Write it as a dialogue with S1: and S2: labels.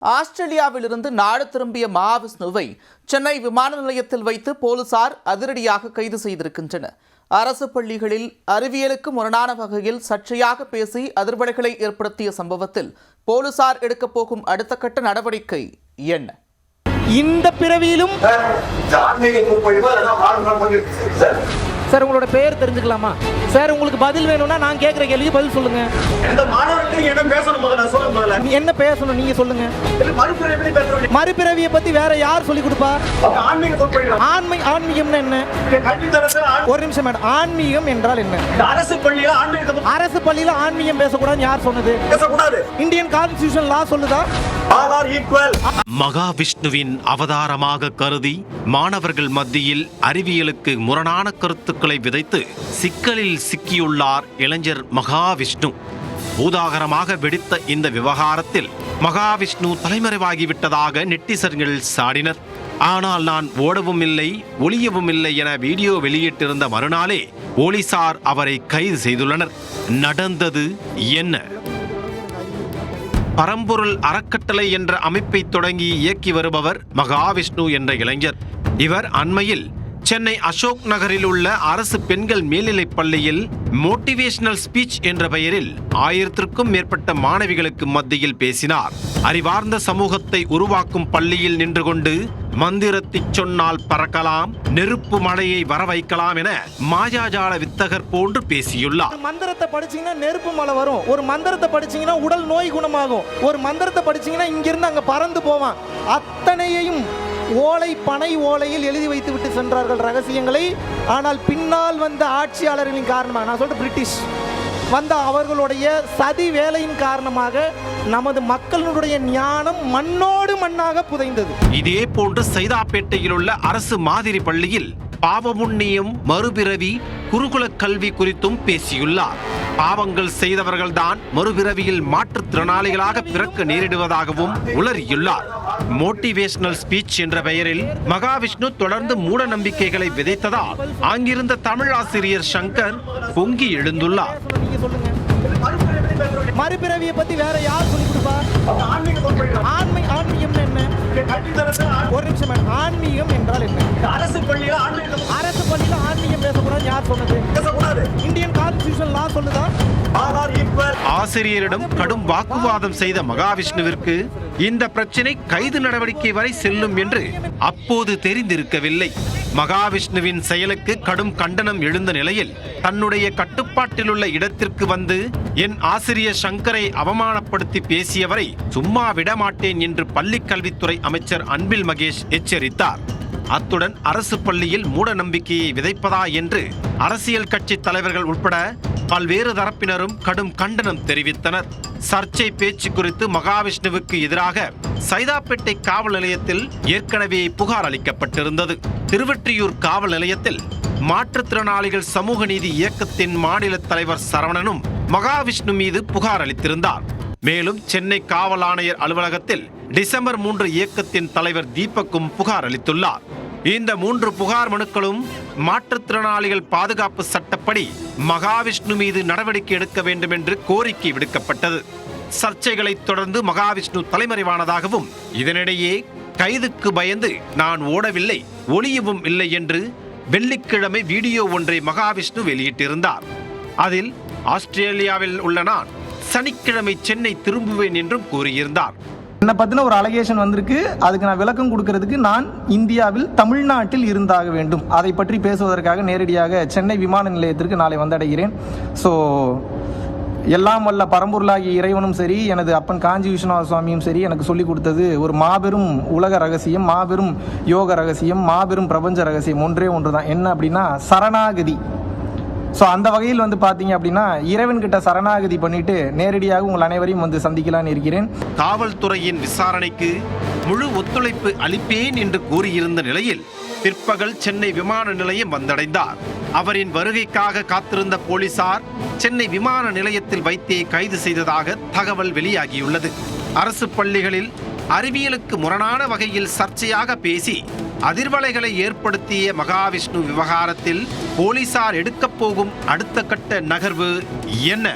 S1: ஆஸ்திரேலியாவிலிருந்து நாடு திரும்பிய மகாவிஷ்ணுவை சென்னை விமான நிலையத்தில் வைத்து போலீசார் அதிரடியாக கைது செய்திருக்கின்றனர். அரசு பள்ளிகளில் அறிவியலுக்கு முரணான வகையில் சர்ச்சையாக பேசி அதிர்வலைகளை ஏற்படுத்திய சம்பவத்தில் போலீசார் எடுக்கப் போகும் அடுத்த கட்ட நடவடிக்கை என்ன?
S2: இந்த பிறவியிலும் சார் உங்களோட பெயர் தெரிஞ்சுக்கலாமா? சார் உங்களுக்கு பதில் வேணும்னா நான் கேட்குற கேள்விக்கு பதில் சொல்லுங்க. என்ன பேசணும் நீங்க சொல்லுங்க. மறுபிறவியை பத்தி வேற யார் சொல்லி கொடுப்பா? ஆன்மீகம்னா என்ன? ஒரு நிமிஷம் மேடம், ஆன்மீகம் என்றால் என்ன? அரசு பள்ளியில ஆன்மீகம் பேசக்கூடாது யார் சொன்னது? இந்தியன் கான்ஸ்டிடியூஷன் லா சொல்லுதா?
S3: மகாவிஷ்ணுவின் அவதாரமாக கருதி மாணவர்கள் மத்தியில் அறிவியலுக்கு முரணான கருத்துக்களை விதைத்து சிக்கலில் சிக்கியுள்ளார் இளைஞர் மகாவிஷ்ணு. பூதாகரமாக வெடித்த இந்த விவகாரத்தில் மகாவிஷ்ணு தலைமறைவாகிவிட்டதாக நெட்டிசன்கள் சாடினர். ஆனால் நான் ஓடவும் இல்லை ஒளியவும் இல்லை என வீடியோ வெளியிட்டிருந்த மறுநாளே போலீசார் அவரை கைது செய்துள்ளனர். நடந்தது என்ன? பரம்பொருள் அறக்கட்டளை என்ற அமைப்பை தொடங்கி இயக்கி வருபவர் மகாவிஷ்ணு என்ற இளைஞர். இவர் அண்மையில் சென்னை அசோக் நகரில் உள்ள அரசு பெண்கள் மேல்நிலைப் பள்ளியில் மோட்டிவேஷனல் ஸ்பீச் என்ற பெயரில் 1000க்கும் மேற்பட்ட மாணவிகளுக்கு மத்தியில் பேசினார். அறிவார்ந்த சமூகத்தை உருவாக்கும் பள்ளியில் நின்று கொண்டு மந்திரத்தை சொன்னால் பறக்கலாம், நெருப்பு மழையை வர வைக்கலாம் என மாயாஜால வித்தகர் போன்று பேசியுள்ளார்.
S2: மந்திரத்தை படிச்சீங்கன்னா நெருப்பு மழை வரும், ஒரு மந்திரத்தை படிச்சீங்கன்னா உடல் நோய் குணமாகும், ஒரு மந்திரத்தை படிச்சீங்கன்னா இங்கிருந்து அங்க பறந்து போவான். அத்தனையையும் ஓலை பனை ஓலையில் எழுதி வைத்து விட்டு சென்றார்கள் ரகசியங்களை. ஆனால் பின்னால் வந்த ஆட்சியாளர்களின் காரணமாக, நான் சொல்றேன் பிரிட்டிஷ் வந்த அவர்களுடைய சதி வேலையின் காரணமாக நமது மக்களுடைய ஞானம் மண்ணோடு மண்ணாக புதைந்தது.
S3: இதே போன்று சைதாப்பேட்டையில் உள்ள அரசு மாதிரி பள்ளியில் பாவமுண்ணியம், மறுபிறவி, குருகுல கல்வி குறித்தும் பேசியுள்ளார். பாவங்கள் செய்தவர்கள்தான் மறுபிறவியில் மாற்றுத்திறனாளிகளாக பிறக்க நேரிடுவதாகவும் உளறியுள்ளார். மோட்டிவேஷனல் ஸ்பீச் என்ற பெயரில் மகாவிஷ்ணு தொடர்ந்து மூட நம்பிக்கைகளை விதைத்ததால் அங்கிருந்த தமிழ் ஆசிரியர் சங்கர் பொங்கி எழுந்துள்ளார்.
S2: மறுபிறவியை பத்தி வேற யார் சொல்லி கொடுப்பா? ஆன்மீகம் என்ன? ஒரு நிமிஷம் மேடம், ஆன்மீகம் என்றால் என்ன? அரசு பள்ளியில ஆன்மீகம் பேசக்கூடாது யார் சொன்னது? இந்தியன் கான்ஸ்டிடியூஷன் லா சொல்லுதா?
S3: ஆசிரியரிடம் கடும் வாக்குவாதம் செய்த மகாவிஷ்ணுவிற்கு இந்த பிரச்சனை கைது நடவடிக்கை வரை செல்லும் என்று அப்போது தெரிந்திருக்கவில்லை. மகாவிஷ்ணுவின் செயலுக்கு கடும் கண்டனம் எழுந்த நிலையில் தன்னுடைய கட்டுப்பாட்டில் உள்ள இடத்திற்கு வந்து என் ஆசிரியர் சங்கரை அவமானப்படுத்தி பேசியவரை சும்மா விடமாட்டேன் என்று பள்ளிக் கல்வித்துறை அமைச்சர் அன்பில் மகேஷ் எச்சரித்தார். அத்துடன் அரசு பள்ளியில் மூட நம்பிக்கையை விதைப்பதா என்று அரசியல் கட்சி தலைவர்கள் உட்பட பல்வேறு தரப்பினரும் கடும் கண்டனம் தெரிவித்தனர். சர்ச்சை பேச்சு குறித்து மகாவிஷ்ணுவுக்கு எதிராக சைதாப்பேட்டை காவல் நிலையத்தில் ஏற்கனவே புகார் அளிக்கப்பட்டிருந்தது. திருவெற்றியூர் காவல் நிலையத்தில் மாற்றுத்திறனாளிகள் சமூக நீதி இயக்கத்தின் மாநில தலைவர் சரவணனும் மகாவிஷ்ணு மீது புகார் அளித்திருந்தார். மேலும் சென்னை காவல் ஆணையர் அலுவலகத்தில் டிசம்பர் 3 இயக்கத்தின் தலைவர் தீபக்கும் புகார் அளித்துள்ளார். இந்த 3 புகார் மனுக்களும் மாற்றுத்திறனாளிகள் பாதுகாப்பு சட்டப்படி மகாவிஷ்ணு மீது நடவடிக்கை எடுக்க வேண்டும் என்று கோரிக்கை விடுக்கப்பட்டது. சர்ச்சைகளை தொடர்ந்து மகாவிஷ்ணு தலைமறைவானதாகவும் இதனிடையே கைதுக்கு பயந்து நான் ஓடவில்லை ஒளியவும் இல்லை என்று வெள்ளிக்கிழமை வீடியோ ஒன்றை மகாவிஷ்ணு வெளியிட்டிருந்தார். அதில் ஆஸ்திரேலியாவில் உள்ள நான் சனிக்கிழமை சென்னை திரும்புவேன் என்றும் கூறியிருந்தார்.
S4: என்னை பற்றின ஒரு அலகேஷன் வந்திருக்கு, அதுக்கு நான் விளக்கம் கொடுக்கறதுக்கு நான் இந்தியாவில் தமிழ்நாட்டில் இருந்தாக வேண்டும். அதை பற்றி பேசுவதற்காக நேரடியாக சென்னை விமான நிலையத்திற்கு நாளை வந்தடைகிறேன். ஸோ எல்லாம் வல்ல பரம்பொருளாகிய இறைவனும் சரி, எனது அப்பன் காஞ்சி விஸ்வநாத சுவாமியும் சரி எனக்கு சொல்லிக் கொடுத்தது ஒரு மாபெரும் உலக ரகசியம், மாபெரும் யோக ரகசியம், மாபெரும் பிரபஞ்ச ரகசியம் ஒன்றே ஒன்று தான். என்ன அப்படின்னா சரணாகதி. ஸோ அந்த வகையில் வந்து பார்த்தீங்க அப்படின்னா இறைவன்கிட்ட சரணாகதி பண்ணிட்டு நேரடியாக உங்கள் அனைவரையும் வந்து சந்திக்கலான்னு இருக்கிறேன்.
S3: காவல்துறையின் விசாரணைக்கு முழு ஒத்துழைப்பு அளிப்பேன் என்று கூறியிருந்த நிலையில் பிற்பகல் சென்னை விமான நிலையம் வந்தடைந்தார். அவரின் வருகைக்காக காத்திருந்த போலீசார் சென்னை விமான நிலையத்தில் வைத்தே கைது செய்ததாக தகவல் வெளியாகியுள்ளது. அரசு பள்ளிகளில் அறிவியலுக்கு முரணான வகையில் சர்ச்சையாக பேசி அதிர்வலைகளை ஏற்படுத்திய மகாவிஷ்ணு விவகாரத்தில் போலீசார் எடுக்கப் போகும் அடுத்த கட்ட நகர்வு என்ன?